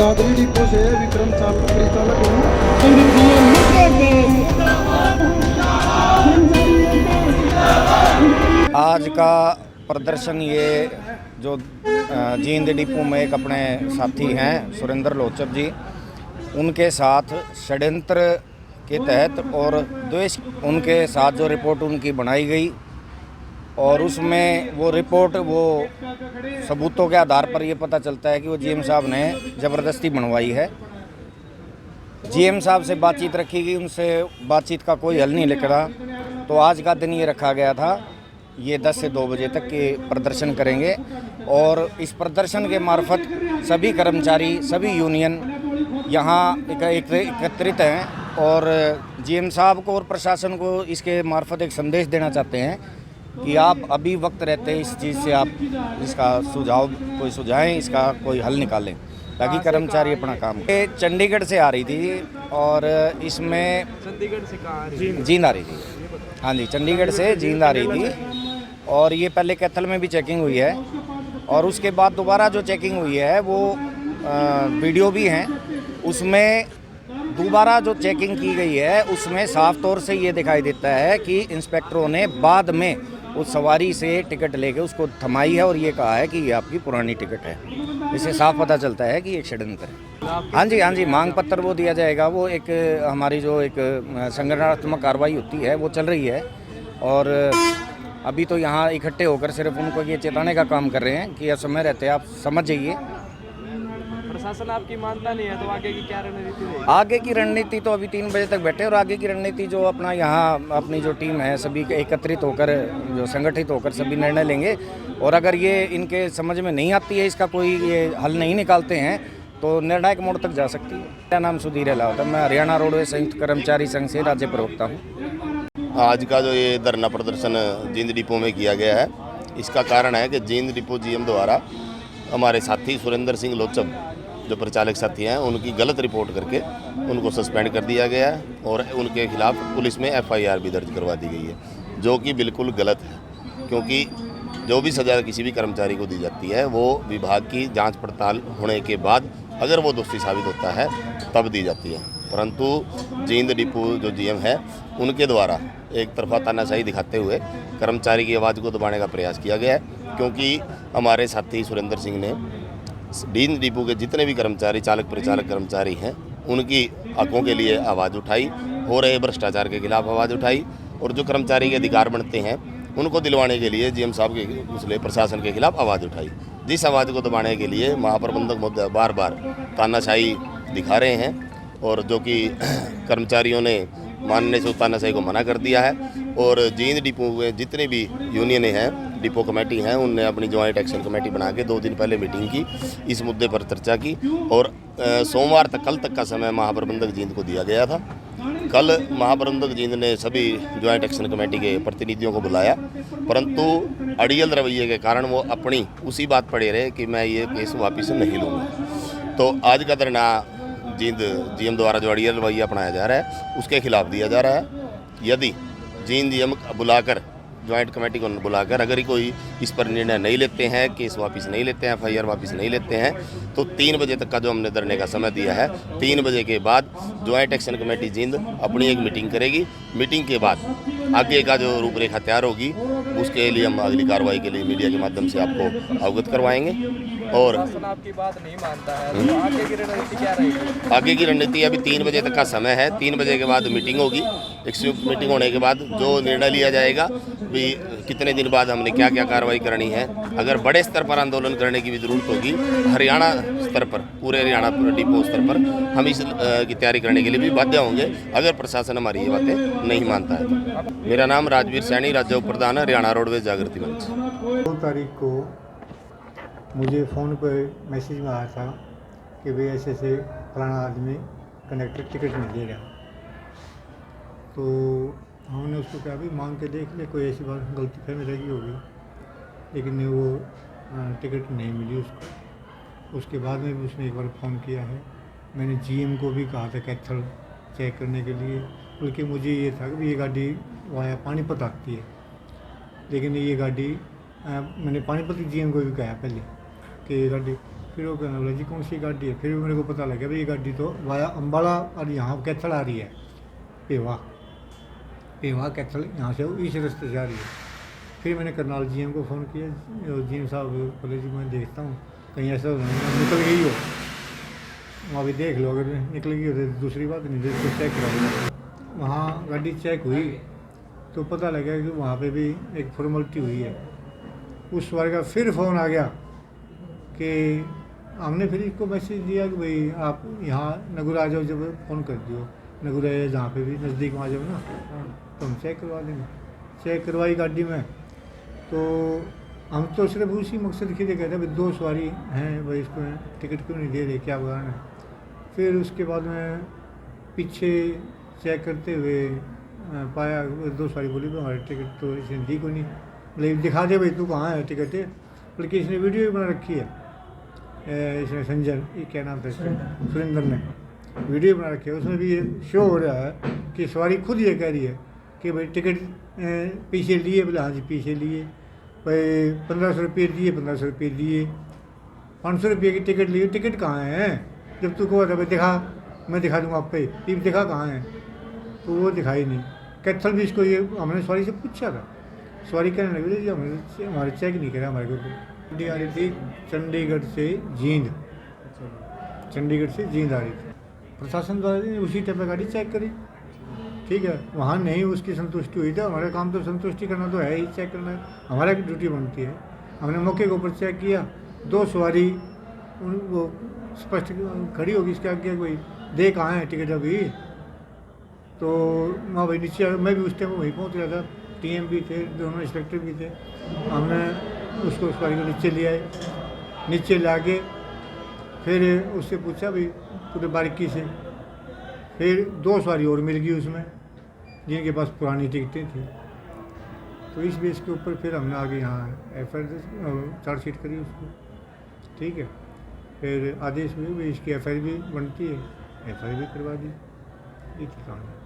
Dadri depot से विक्रम चालक परिचालक हूँ। आज का प्रदर्शन ये जो जींद डिपो में एक अपने साथी हैं सुरेंद्र लोचब जी, उनके साथ षड्यंत्र के तहत और द्वेष उनके साथ जो रिपोर्ट उनकी बनाई गई और उसमें वो रिपोर्ट वो सबूतों के आधार पर ये पता चलता है कि वो जीएम साहब ने ज़बरदस्ती बनवाई है। जीएम साहब से बातचीत रखी गई, उनसे बातचीत का कोई हल नहीं निकला, तो आज का दिन ये रखा गया था। ये 10 से 2 बजे तक के प्रदर्शन करेंगे और इस प्रदर्शन के मार्फत सभी कर्मचारी, सभी यूनियन यहाँ एकत्रित हैं और जीएम साहब को और प्रशासन को इसके मार्फत एक संदेश देना चाहते हैं कि आप अभी वक्त रहते इस चीज़ से आप इसका सुझाव कोई सुझाएं, इसका कोई हल निकालें ताकि कर्मचारी अपना काम करें। ये चंडीगढ़ से आ रही थी और इसमें चंडीगढ़ से कहाँ आ रही थी? जींद आ रही थी। हाँ जी, चंडीगढ़ से जींद आ रही थी और ये पहले कैथल में भी चेकिंग हुई है और उसके बाद दोबारा जो चेकिंग हुई है वो वीडियो भी हैं। उसमें दोबारा जो चेकिंग की गई है उसमें साफ तौर से ये दिखाई देता है कि इंस्पेक्टरों ने बाद में उस सवारी से टिकट लेके उसको थमाई है और ये कहा है कि ये आपकी पुरानी टिकट है। इससे साफ पता चलता है कि ये षड्यंत्र है। हाँ जी, मांग पत्र वो दिया जाएगा। वो एक हमारी जो एक संगठनात्मक कार्रवाई होती है वो चल रही है और अभी तो यहाँ इकट्ठे होकर सिर्फ उनको ये चेताने का काम कर रहे हैं कि असमय रहते आप समझ जाइए। प्रशासन आपकी मानता नहीं है तो आगे की क्या रणनीति रहेगी? आगे की रणनीति तो अभी 3 बजे तक बैठे और आगे की रणनीति जो अपना यहाँ अपनी जो टीम है सभी एकत्रित होकर जो संगठित होकर सभी निर्णय लेंगे और अगर ये इनके समझ में नहीं आती है, इसका कोई ये हल नहीं निकालते हैं तो निर्णायक मोड़ तक जा सकती है। मेरा नाम सुधीर अहलावत है, मैं हरियाणा रोडवेज संयुक्त कर्मचारी संघ से राज्य प्रवक्ता हूँ। आज का जो ये धरना प्रदर्शन जींद डिपो में किया गया है, इसका कारण है कि जींद डिपो जीएम द्वारा हमारे साथी सुरेंद्र सिंह लोचब जो परिचालक साथी हैं उनकी गलत रिपोर्ट करके उनको सस्पेंड कर दिया गया है और उनके खिलाफ पुलिस में एफआईआर भी दर्ज करवा दी गई है, जो कि बिल्कुल गलत है। क्योंकि जो भी सज़ा किसी भी कर्मचारी को दी जाती है वो विभाग की जांच पड़ताल होने के बाद अगर वो दोषी साबित होता है तब दी जाती है। परंतु जींद डिपो जो जीएम है उनके द्वारा एक तरफा तानाशाही दिखाते हुए कर्मचारी की आवाज़ को दबाने का प्रयास किया गया है। क्योंकि हमारे साथी सुरेंद्र सिंह ने जींद डिपो के जितने भी कर्मचारी, चालक परिचालक कर्मचारी हैं उनकी हकों के लिए आवाज़ उठाई, हो रहे भ्रष्टाचार के खिलाफ आवाज़ उठाई और जो कर्मचारी के अधिकार बनते हैं उनको दिलवाने के लिए जीएम साहब के उसने प्रशासन के खिलाफ आवाज़ उठाई। जिस आवाज़ को दबाने के लिए महाप्रबंधक महोदय बार बार तानाशाही दिखा रहे हैं और जो कि कर्मचारियों ने मानने से उस तानाशाही को मना कर दिया है और जींद डिपो में जितने भी यूनियनें हैं, डिपो कमेटी हैं, उनने अपनी ज्वाइंट एक्शन कमेटी बना के 2 दिन पहले मीटिंग की, इस मुद्दे पर चर्चा की और सोमवार तक, कल तक का समय महाप्रबंधक जींद को दिया गया था। कल महाप्रबंधक जींद ने सभी ज्वाइंट एक्शन कमेटी के प्रतिनिधियों को बुलाया, परंतु अड़ियल रवैये के कारण वो अपनी उसी बात पड़े रहे कि मैं ये केस वापस नहीं लूँगा। तो आज का धरना जींद जीएम द्वारा जो अड़ियल रवैया अपनाया जा रहा है उसके खिलाफ दिया जा रहा है। यदि जींद जीएम बुलाकर ज्वाइंट कमेटी को बुलाकर अगर कोई इस पर निर्णय नहीं लेते हैं, केस वापस नहीं लेते हैं, एफआईआर वापस नहीं लेते हैं तो 3 बजे तक का जो हमने धरने का समय दिया है, 3 बजे के बाद ज्वाइंट एक्शन कमेटी जींद अपनी एक मीटिंग करेगी। मीटिंग के बाद आगे का जो रूपरेखा तैयार होगी उसके लिए हम अगली कार्रवाई के लिए मीडिया के माध्यम से आपको अवगत करवाएंगे। और प्रशासन आपकी बात नहीं मानता है तो आगे की रणनीति क्या रहेगी? आगे की रणनीति अभी 3 बजे तक का समय है। 3 बजे के बाद मीटिंग होगी। एक संयुक्त मीटिंग होने के बाद जो निर्णय लिया जाएगा भी कितने दिन बाद हमने क्या क्या कार्रवाई करनी है। अगर बड़े स्तर पर आंदोलन करने की भी ज़रूरत होगी, हरियाणा स्तर पर, पूरे हरियाणा डिपो स्तर पर हम इस की तैयारी करने के लिए भी बाध्य होंगे अगर प्रशासन हमारी ये बातें नहीं मानता है। मेरा नाम राजवीर सैनी, राज्य उप प्रधान हरियाणा रोडवेज जागृति मंच। 2 तारीख को मुझे फ़ोन पर मैसेज में आया था कि भाई ऐसे ऐसे फलाना आदमी कंडक्टर टिकट नहीं दे रहा। तो हमने उसको कहा भाई मांग के देख ले, कोई ऐसी बात गलती फहमी लगी होगी, लेकिन वो टिकट नहीं मिली उसको। उसके बाद में भी उसने एक बार फ़ोन किया है। मैंने जीएम को भी कहा था कैथल चेक करने के लिए, बल्कि मुझे ये था कि ये गाड़ी वाया पानीपत आती है, लेकिन ये गाड़ी मैंने पानीपत जीएम को भी कहा पहले कि ये गाड़ी फिर वो कहने लगा जी कौन सी गाड़ी है, फिर मेरे को पता लगा भाई ये गाड़ी तो वाया अम्बाला और यहाँ कैथल आ रही है, पेवा कैथल यहाँ से इस रास्ते से आ रही है। फिर मैंने करनाल जीएम को फ़ोन किया, जीएम साहब बोले जी मैं देखता हूँ कहीं ऐसा निकल गई हो, वहाँ भी देख लो, अगर निकल गई हो तो दूसरी बात नहीं, तो चेक करा। वहाँ गाड़ी चेक हुई तो पता लगा कि वहाँ पे भी एक फॉर्मेलिटी हुई है। उस सवारी का फिर फ़ोन आ गया कि हमने फिर इसको मैसेज दिया कि भाई आप यहाँ नगुरा आ जाओ, जब फ़ोन कर दियो नगुरा है जहाँ पे भी नज़दीक वहाँ जाओ ना, तो हम चेक करवा देंगे। चेक करवाई गाड़ी में, तो हम तो सिर्फ उसी मकसद के लिए कहते हैं भाई 2 सवारी हैं, भाई इसको टिकट क्यों नहीं दे रहे, क्या कारण है। फिर उसके बाद में पीछे चेक करते हुए पाया 2 सवारी बोली तो हमारी टिकट तो इसने दी को नहीं, मतलब दिखा दे भाई तू कहाँ है टिकट है, बल्कि इसने वीडियो भी बना रखी है, इसने संजय ये क्या नाम था सुरेंद्र ने वीडियो बना रखी है, उसमें भी ये शो हो रहा है कि सवारी खुद ये कह रही है कि भाई टिकट पीछे लिए, बोले हाँ जी पीछे लिए, भाई 1500 रुपये दिए, 1500 रुपये दिए, 500 रुपये की टिकट लिए, टिकट कहाँ है, जब तू को था भाई दिखा, मैं दिखा दूँगा आप पे, टिकट दिखा कहाँ है, तो वो दिखाई नहीं। कैथल भी इसको ये हमने सवारी से पूछा था, सवारी कहने लगे जी हमने हमारे चेक नहीं करा हमारे को। गाड़ी आ रही थी चंडीगढ़ से जींद, चंडीगढ़ से जींद आ रही थी, प्रशासन द्वारा उसी टाइप पर गाड़ी चेक करी, ठीक है, वहाँ नहीं उसकी संतुष्टि हुई, तो हमारा काम तो संतुष्टि करना तो है ही, चेक करना हमारा की ड्यूटी बनती है। हमने मौके के ऊपर चेक किया, 2 सवारी वो स्पष्ट खड़ी होगी इसके आगे, कोई दे कहाँ है टिकट अभी, तो वहाँ भाई नीचे मैं भी उस टाइम वहीं पहुँच रहा था, टीएम भी थे, दोनों इंस्पेक्टर भी थे, हमने उसको सवारी को नीचे ले आए, नीचे ला के फिर उससे पूछा भाई पूरे बारीकी से, फिर 2 सवारी और मिल गई उसमें जिनके पास पुरानी टिकटें थी, तो इस बेस के ऊपर फिर हमने आगे यहाँ FIR चार्जशीट करी उसको, ठीक है, फिर आदेश में भी इसकी FIR भी बनती है, FIR भी करवा दी, ये काम है।